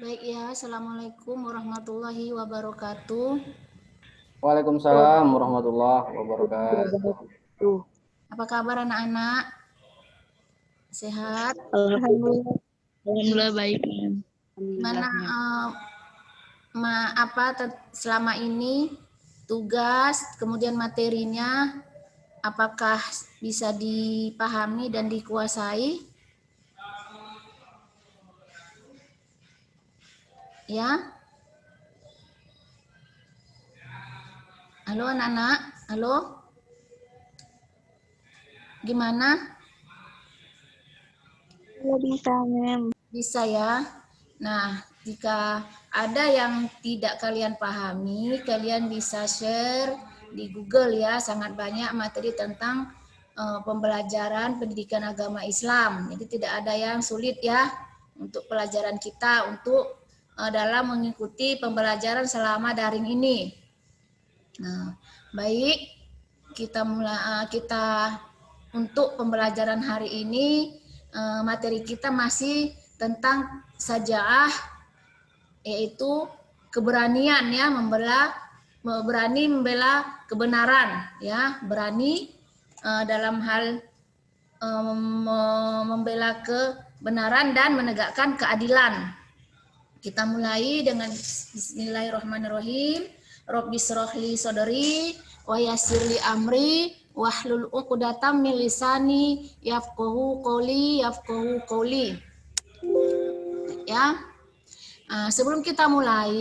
Baik ya, Assalamualaikum warahmatullahi wabarakatuh. Waalaikumsalam warahmatullahi wabarakatuh. Apa kabar anak-anak? Sehat? Alhamdulillah. Alhamdulillah baik. Gimana selama ini tugas, kemudian materinya, apakah bisa dipahami dan dikuasai? Ya? Halo anak-anak? Halo? Gimana? Bisa, Mem. Bisa ya. Nah, jika ada yang tidak kalian pahami, kalian bisa share di Google ya. Sangat banyak materi tentang pembelajaran pendidikan agama Islam. Jadi tidak ada yang sulit ya untuk pelajaran kita untuk dalam mengikuti pembelajaran selama daring ini. Nah, baik, kita untuk pembelajaran hari ini materi kita masih tentang sajaah, yaitu keberanian ya, berani membela kebenaran ya, berani dalam hal membela kebenaran dan menegakkan keadilan. Kita mulai dengan Bismillahirrahmanirrahim. Rabbis shrahli sadri wa yassirli amri wahlul 'uqdatam min lisani yafqahu qawli. Ya. Sebelum kita mulai,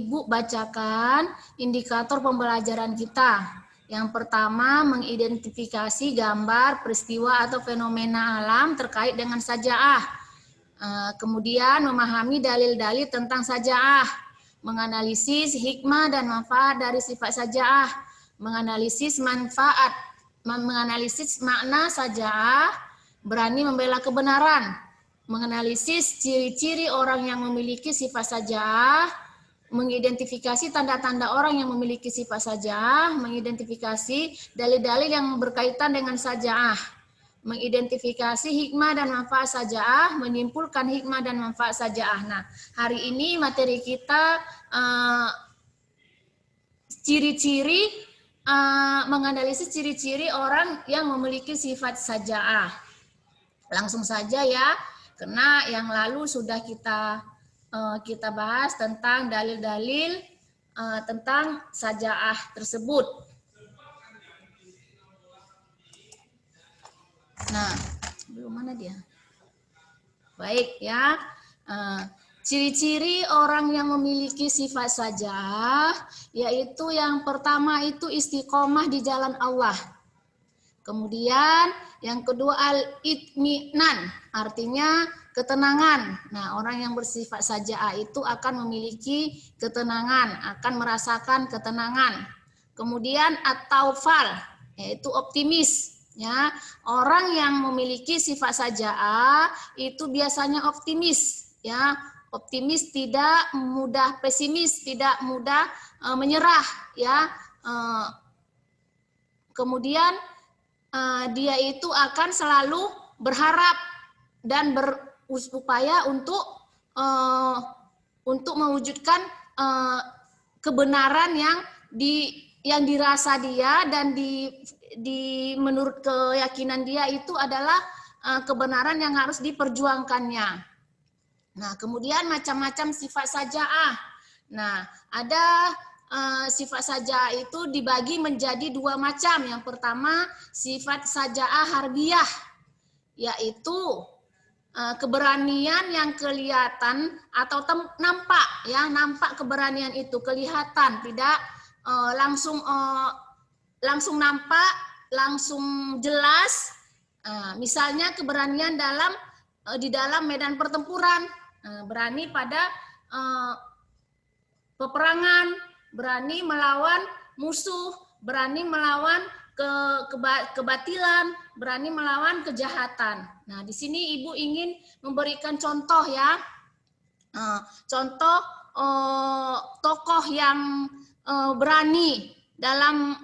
Ibu bacakan indikator pembelajaran kita. Yang pertama, mengidentifikasi gambar, peristiwa atau fenomena alam terkait dengan sajaah. Kemudian memahami dalil-dalil tentang sajaah, menganalisis hikmah dan manfaat dari sifat sajaah, menganalisis makna sajaah, berani membela kebenaran, menganalisis ciri-ciri orang yang memiliki sifat sajaah, mengidentifikasi tanda-tanda orang yang memiliki sifat sajaah, mengidentifikasi dalil-dalil yang berkaitan dengan sajaah, mengidentifikasi hikmah dan manfaat sajaah, menyimpulkan hikmah dan manfaat sajaah. Nah, hari ini materi kita ciri-ciri menganalisis ciri-ciri orang yang memiliki sifat sajaah. Langsung saja ya, karena yang lalu sudah kita bahas tentang dalil-dalil tentang sajaah tersebut. Nah, belum mana dia? Baik ya. Ciri-ciri orang yang memiliki sifat sajaah, yaitu yang pertama itu istiqomah di jalan Allah. Kemudian yang kedua al-itminan, artinya ketenangan. Nah, orang yang bersifat sajaah itu akan memiliki ketenangan, akan merasakan ketenangan. Kemudian at-taufal, yaitu optimis. Ya, orang yang memiliki sifat sajaah itu biasanya optimis, ya, optimis, tidak mudah pesimis, tidak mudah menyerah, ya. Kemudian dia itu akan selalu berharap dan berupaya untuk mewujudkan kebenaran yang dirasa dia dan menurut keyakinan dia itu adalah kebenaran yang harus diperjuangkannya. Nah, kemudian macam-macam sifat sajaah. Nah, ada sifat sajaah itu dibagi menjadi dua macam. Yang pertama, sifat sajaah harbiah, yaitu keberanian yang kelihatan atau nampak, ya, nampak keberanian itu kelihatan, tidak langsung nampak, langsung jelas. Misalnya keberanian di dalam medan pertempuran, berani pada peperangan, berani melawan musuh, berani melawan kebatilan, berani melawan kejahatan. Nah, di sini Ibu ingin memberikan contoh ya, contoh tokoh yang berani dalam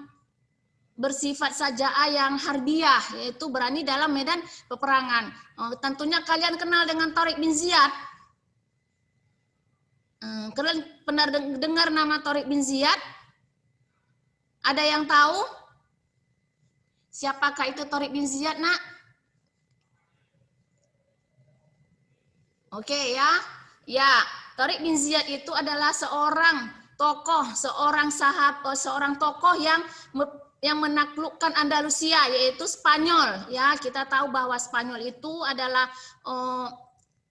bersifat sajaah yang harbiah, yaitu berani dalam medan peperangan. Tentunya kalian kenal dengan Tariq bin Ziyad. Kalian pernah dengar nama Tariq bin Ziyad? Ada yang tahu? Siapakah itu Tariq bin Ziyad, Nak? Oke ya. Ya, Tariq bin Ziyad itu adalah seorang tokoh, seorang tokoh yang menaklukkan Andalusia, yaitu Spanyol. Ya, kita tahu bahwa Spanyol itu adalah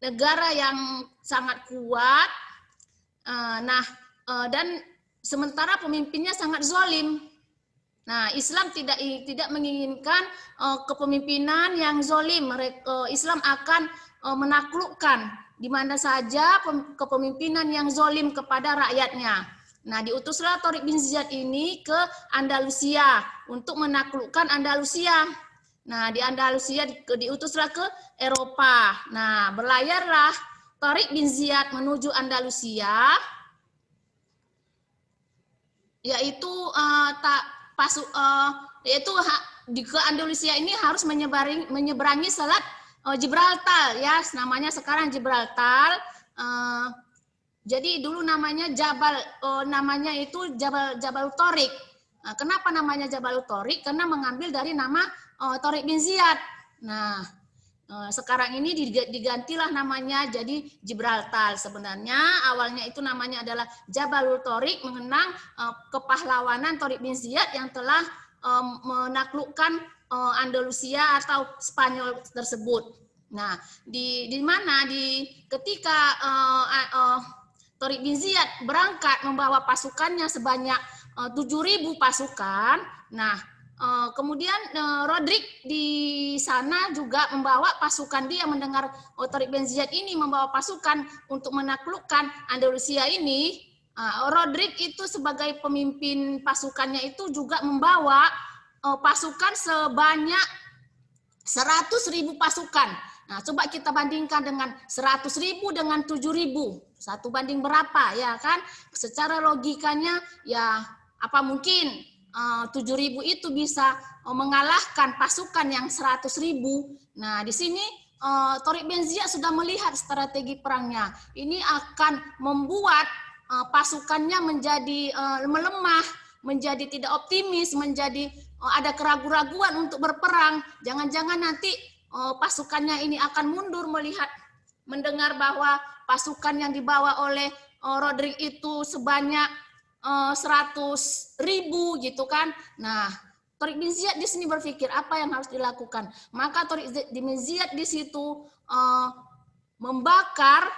negara yang sangat kuat. Dan sementara pemimpinnya sangat zalim. Nah, Islam tidak menginginkan kepemimpinan yang zalim. Islam akan menaklukkan di mana saja kepemimpinan yang zalim kepada rakyatnya. Nah, diutuslah Tariq bin Ziyad ini ke Andalusia untuk menaklukkan Andalusia. Nah, di Andalusia diutuslah ke Eropa. Nah, berlayarlah Tariq bin Ziyad menuju Andalusia, yaitu di ke Andalusia ini harus menyeberangi Selat Gibraltar, ya, namanya sekarang Gibraltar. Jadi dulu namanya namanya itu Jabal Tariq. Nah, kenapa namanya Jabal Tariq? Karena mengambil dari nama Tariq bin Ziyad. Nah, sekarang ini digantilah namanya jadi Gibraltar. Sebenarnya awalnya itu namanya adalah Jabalul Tariq, mengenang kepahlawanan Tariq bin Ziyad yang telah menaklukkan Andalusia atau Spanyol tersebut. Nah, ketika Tariq bin Ziyad berangkat membawa pasukannya sebanyak 7.000 pasukan. Nah, kemudian Rodrik di sana juga membawa pasukan. Dia mendengar Tariq bin Ziyad ini membawa pasukan untuk menaklukkan Andalusia ini. Rodrik itu sebagai pemimpin pasukannya itu juga membawa pasukan sebanyak 100.000 pasukan. Nah, coba kita bandingkan dengan 100.000 dengan 7.000. Satu banding berapa, ya kan? Secara logikanya, ya apa mungkin 7.000 itu bisa mengalahkan pasukan yang 100.000. Nah, di sini Tariq bin Ziyad sudah melihat strategi perangnya. Ini akan membuat pasukannya menjadi melemah, menjadi tidak optimis, menjadi ada keraguan-raguan untuk berperang. Jangan-jangan nanti pasukannya ini akan mundur mendengar bahwa pasukan yang dibawa oleh Rodrik itu sebanyak 100.000 gitu kan. Nah, Tariq bin Ziyad di sini berpikir apa yang harus dilakukan. Maka Tariq bin Ziyad di situ membakar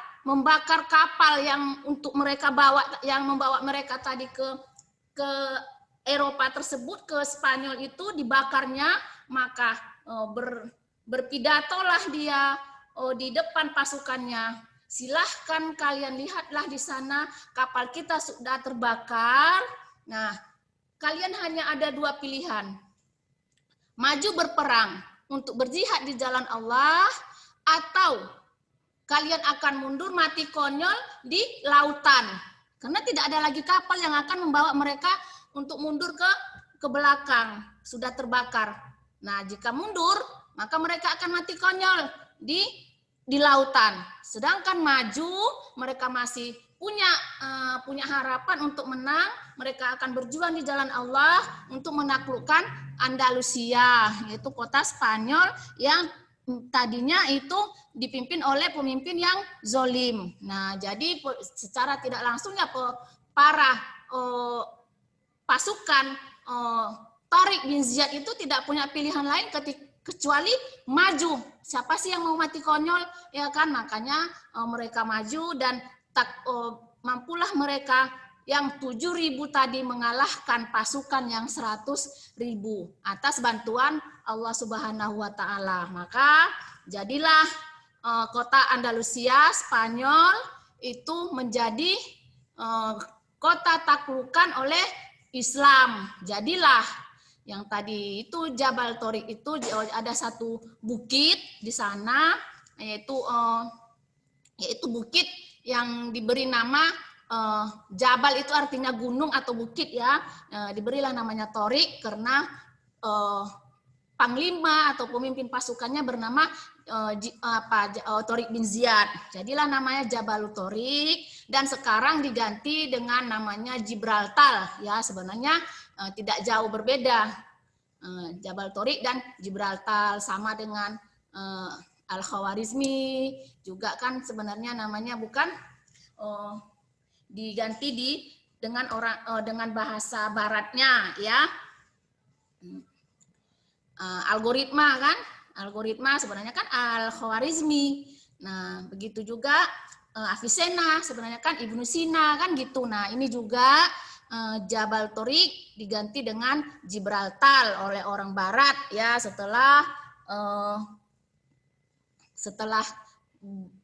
kapal yang untuk mereka bawa, yang membawa mereka tadi ke Eropa tersebut, ke Spanyol itu dibakarnya. Maka berpidatolah dia di depan pasukannya. Silahkan kalian lihatlah di sana kapal kita sudah terbakar. Nah, kalian hanya ada 2 pilihan. Maju berperang untuk berjihad di jalan Allah, atau kalian akan mundur mati konyol di lautan. Karena tidak ada lagi kapal yang akan membawa mereka untuk mundur ke belakang. Sudah terbakar. Nah, jika mundur, maka mereka akan mati konyol di lautan. Sedangkan maju, mereka masih punya harapan untuk menang. Mereka akan berjuang di jalan Allah untuk menaklukkan Andalusia, yaitu kota Spanyol yang tadinya itu dipimpin oleh pemimpin yang zolim. Nah, jadi secara tidak langsung ya para pasukan Tariq bin Ziyad itu tidak punya pilihan lain kecuali maju. Siapa sih yang mau mati konyol, ya kan? Makanya mereka maju dan mampulah mereka yang 7.000 tadi mengalahkan pasukan yang 100.000 atas bantuan Allah Subhanahu wa taala. Maka jadilah kota Andalusia Spanyol itu menjadi kota taklukan oleh Islam. Jadilah yang tadi itu Jabal Tariq itu ada satu bukit di sana, yaitu bukit yang diberi nama Jabal, itu artinya gunung atau bukit ya. Diberilah namanya Tariq karena panglima atau pemimpin pasukannya bernama Tariq bin Ziyad. Jadilah namanya Jabal Tariq dan sekarang diganti dengan namanya Gibraltar. Ya, sebenarnya tidak jauh berbeda. Jabal Tariq dan Gibraltar sama dengan Al-Khawarizmi juga kan sebenarnya namanya bukan diganti dengan bahasa baratnya ya. Algoritma kan, algoritma sebenarnya kan Al-Khawarizmi. Nah, begitu juga Avicenna sebenarnya kan Ibnu Sina kan gitu. Nah, ini juga Jabal Tariq diganti dengan Gibraltar oleh orang barat ya setelah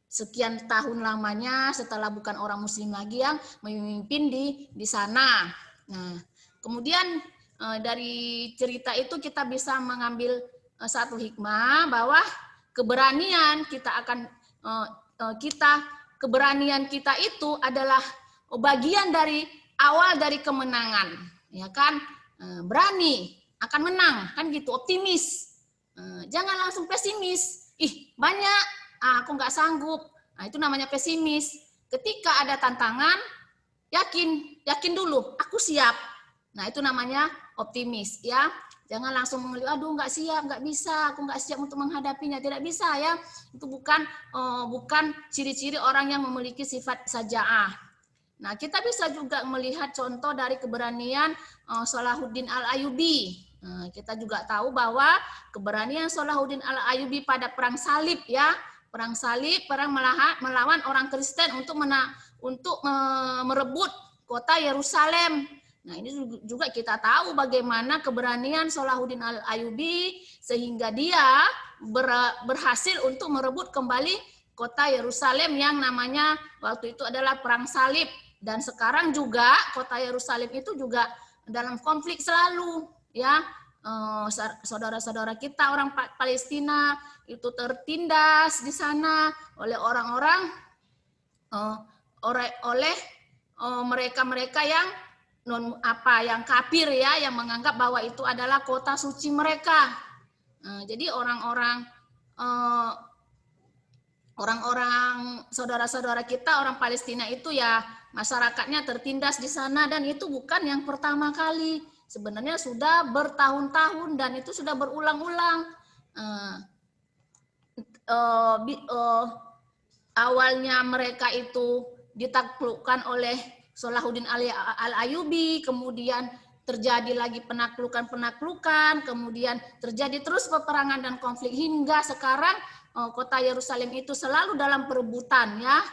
sekian tahun lamanya setelah bukan orang muslim lagi yang memimpin di sana. Nah, kemudian dari cerita itu kita bisa mengambil satu hikmah bahwa keberanian keberanian kita itu adalah bagian dari awal dari kemenangan, ya kan? Berani akan menang, kan gitu, optimis. Jangan langsung pesimis. Ih, banyak, aku nggak sanggup. Nah, itu namanya pesimis. Ketika ada tantangan, yakin dulu, aku siap. Nah, itu namanya optimis, ya. Jangan langsung melihat, aduh nggak siap, nggak bisa, aku nggak siap untuk menghadapinya. Tidak bisa, ya. Itu bukan ciri-ciri orang yang memiliki sifat saja'ah. Nah, kita bisa juga melihat contoh dari keberanian Salahuddin Al-Ayyubi. Nah, kita juga tahu bahwa keberanian Salahuddin Al-Ayyubi pada perang salib ya, perang salib, perang melawan orang Kristen untuk merebut kota Yerusalem. Nah, ini juga kita tahu bagaimana keberanian Salahuddin Al-Ayyubi sehingga dia berhasil untuk merebut kembali kota Yerusalem yang namanya waktu itu adalah perang salib. Dan sekarang juga kota Yerusalem itu juga dalam konflik selalu, ya. Saudara-saudara kita orang Palestina itu tertindas di sana oleh orang-orang oleh mereka-mereka yang yang kafir ya, yang menganggap bahwa itu adalah kota suci mereka. Jadi orang-orang saudara-saudara kita orang Palestina itu ya masyarakatnya tertindas di sana dan itu bukan yang pertama kali. Sebenarnya sudah bertahun-tahun dan itu sudah berulang-ulang. Awalnya mereka itu ditaklukkan oleh Salahuddin Al-Ayyubi, kemudian terjadi lagi penaklukan, kemudian terjadi terus peperangan dan konflik hingga sekarang kota Yerusalem itu selalu dalam perebutan ya.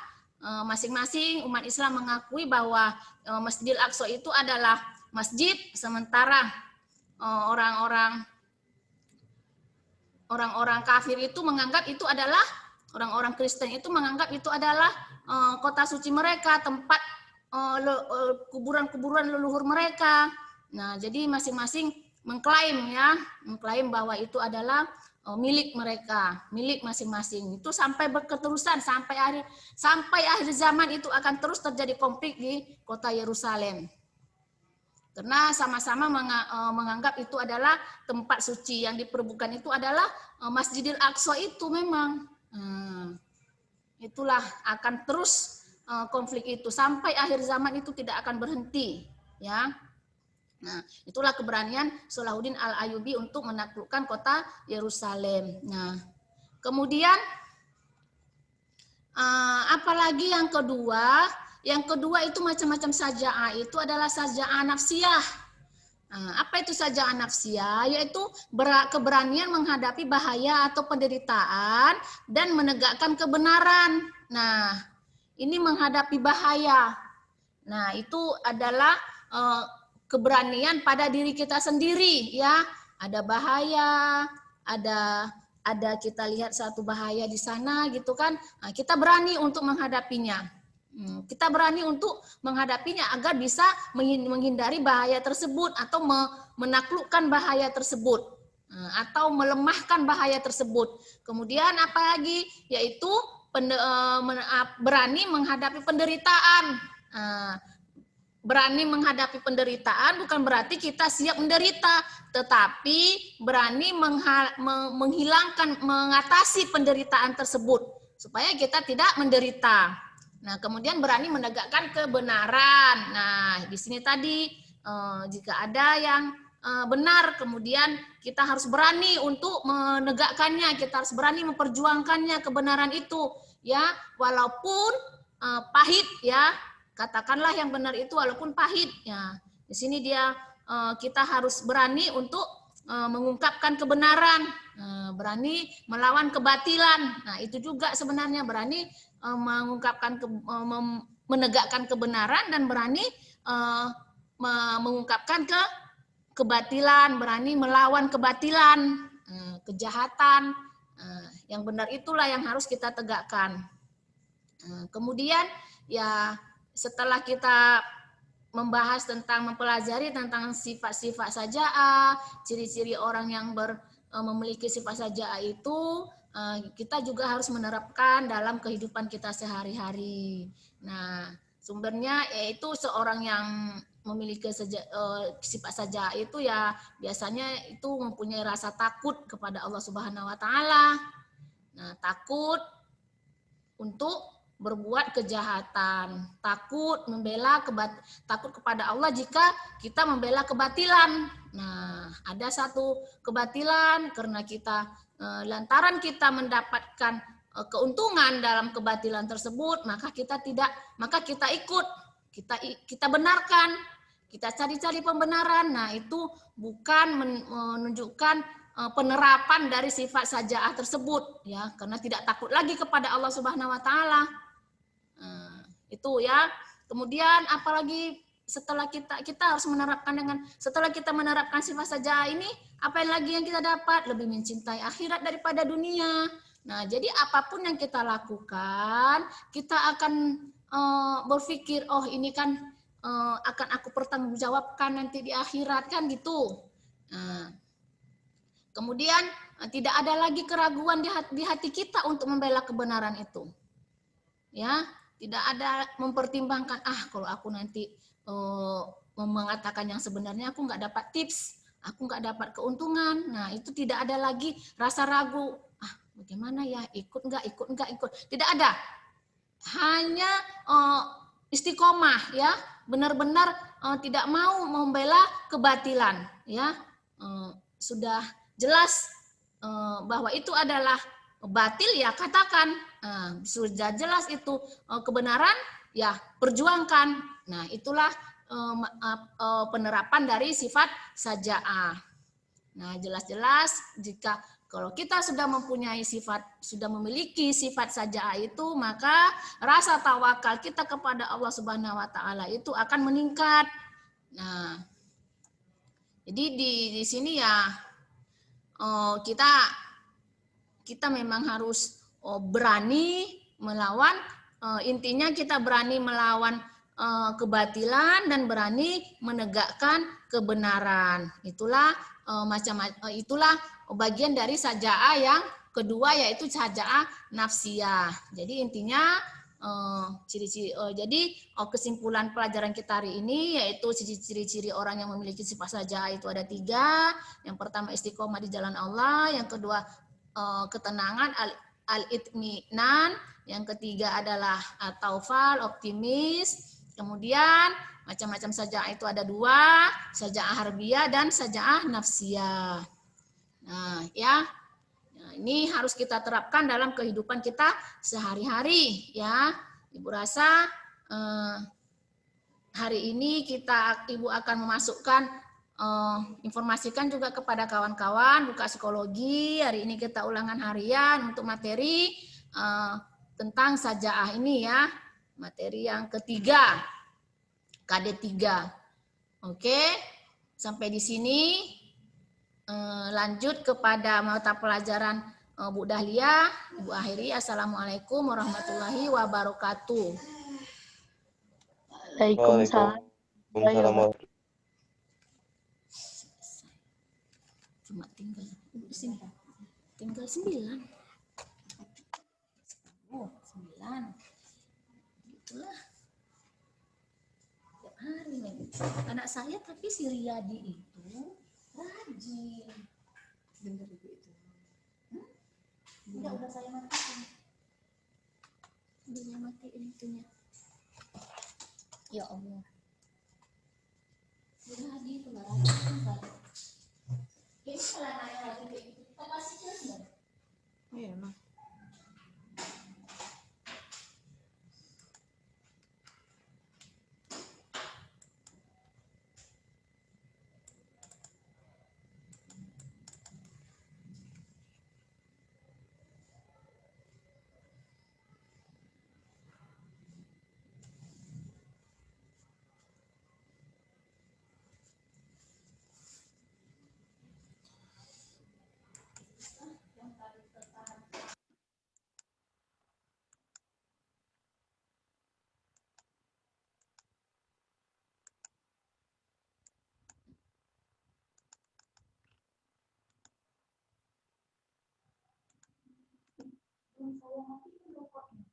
Masing-masing umat Islam mengakui bahwa Masjidil Aqsa itu adalah masjid, sementara orang-orang kafir itu menganggap itu adalah, orang-orang Kristen itu menganggap itu adalah kota suci mereka, tempat kuburan-kuburan leluhur mereka. Nah, jadi masing-masing mengklaim bahwa itu adalah milik mereka, milik masing-masing. Itu sampai berketerusan sampai akhir zaman itu akan terus terjadi konflik di kota Yerusalem. Karena sama-sama menganggap itu adalah tempat suci, yang diperebutkan itu adalah Masjidil Aqsa itu memang. Itulah akan terus konflik itu sampai akhir zaman itu tidak akan berhenti, ya. Nah, itulah keberanian Salahuddin Al-Ayyubi untuk menaklukkan kota Yerusalem. Nah, kemudian apalagi yang kedua? Yang kedua itu macam-macam saja'ah, itu adalah saja'ah nafsiyah. Apa itu saja'ah nafsiyah? Yaitu keberanian menghadapi bahaya atau penderitaan dan menegakkan kebenaran. Nah, ini menghadapi bahaya. Nah, itu adalah keberanian pada diri kita sendiri ya. Ada bahaya, ada kita lihat satu bahaya di sana gitu kan. Nah, kita berani untuk menghadapinya. Kita berani untuk menghadapinya agar bisa menghindari bahaya tersebut atau menaklukkan bahaya tersebut atau melemahkan bahaya tersebut. Kemudian apa lagi? Yaitu berani menghadapi penderitaan. berani menghadapi penderitaan bukan berarti kita siap menderita, tetapi berani menghilangkan, mengatasi penderitaan tersebut supaya kita tidak menderita. Nah, kemudian berani menegakkan kebenaran. Nah, di sini tadi jika ada yang benar, kemudian kita harus berani untuk menegakkannya, kita harus berani memperjuangkannya kebenaran itu, ya, walaupun pahit, ya. Katakanlah yang benar itu walaupun pahit, ya. Di sini dia kita harus berani untuk mengungkapkan kebenaran, berani melawan kebatilan. Nah, itu juga sebenarnya berani mengungkapkan menegakkan kebenaran dan berani mengungkapkan kebatilan, berani melawan kebatilan, kejahatan. Yang benar itulah yang harus kita tegakkan. Kemudian ya setelah kita membahas tentang mempelajari tentang sifat-sifat saja'ah, ciri-ciri orang yang memiliki sifat saja'ah itu, kita juga harus menerapkan dalam kehidupan kita sehari-hari. Nah, sumbernya yaitu seorang yang memiliki sifat saja'ah itu ya biasanya itu mempunyai rasa takut kepada Allah Subhanahu wa taala. Nah, takut untuk berbuat kejahatan, takut kepada Allah jika kita membela kebatilan. Nah, ada satu kebatilan karena kita lantaran kita mendapatkan keuntungan dalam kebatilan tersebut, maka kita ikut, kita benarkan, kita cari-cari pembenaran. Nah, itu bukan menunjukkan penerapan dari sifat saja'ah tersebut, ya, karena tidak takut lagi kepada Allah Subhanahu wa taala. Itu ya. Kemudian apalagi setelah kita harus setelah kita menerapkan sifat saja'ah ini, apa yang lagi yang kita dapat? Lebih mencintai akhirat daripada dunia. Nah, jadi apapun yang kita lakukan, kita akan berpikir, oh ini kan akan aku pertanggungjawabkan nanti di akhirat, kan gitu. Kemudian tidak ada lagi keraguan di hati kita untuk membela kebenaran itu. Ya, tidak ada mempertimbangkan, kalau aku nanti mengatakan yang sebenarnya aku nggak dapat tips, aku nggak dapat keuntungan. Nah, itu tidak ada lagi rasa ragu. Bagaimana ya, ikut. Tidak ada. Hanya istiqomah, ya, benar-benar tidak mau membela kebatilan, ya. Sudah jelas bahwa itu adalah batil, ya katakan. Sudah jelas itu kebenaran, ya perjuangkan. Nah, itulah penerapan dari sifat saja'ah. Nah, jelas-jelas jika kalau kita sudah memiliki sifat saja'ah itu, maka rasa tawakal kita kepada Allah Subhanahu wa taala itu akan meningkat. Nah, jadi di sini ya kita memang harus berani melawan, intinya kita berani melawan kebatilan dan berani menegakkan kebenaran. Itulah itulah bagian dari saja'ah yang kedua, yaitu saja'ah nafsiyah. Jadi intinya jadi kesimpulan pelajaran kita hari ini yaitu ciri-ciri orang yang memiliki sifat saja'ah itu ada 3. Yang pertama istiqomah di jalan Allah, yang kedua ketenangan al-itminan, yang ketiga adalah taufal, optimis. Kemudian macam-macam saja'ah itu ada 2, saja'ah harbiyah dan saja'ah nafsiyah. Nah, ya. Nah, ini harus kita terapkan dalam kehidupan kita sehari-hari, ya. Ibu rasa hari ini Ibu akan memasukkan informasikan juga kepada kawan-kawan buka psikologi. Hari ini kita ulangan harian untuk materi tentang saja'ah ini, ya. Materi yang ketiga, KD 3. Oke, sampai di sini. Lanjut kepada mata pelajaran Bu Dahlia. Ibu akhiri. Assalamualaikum warahmatullahi wabarakatuh. Waalaikumsalam. Cuma tinggal di sini. Tinggal 9. 9. Itulah. Tiap hari Anak saya tapi si Riyadi itu rajin. Bener ibu itu. Udah saya matiin. Udah saya matiin itunya. Ya Allah. Riyadi itu nggak rajin kan? Kayaknya kalau anak yang lagi kayak gitu kita kasih kan? Oh iya emang. Yang saya matiin rokoknya.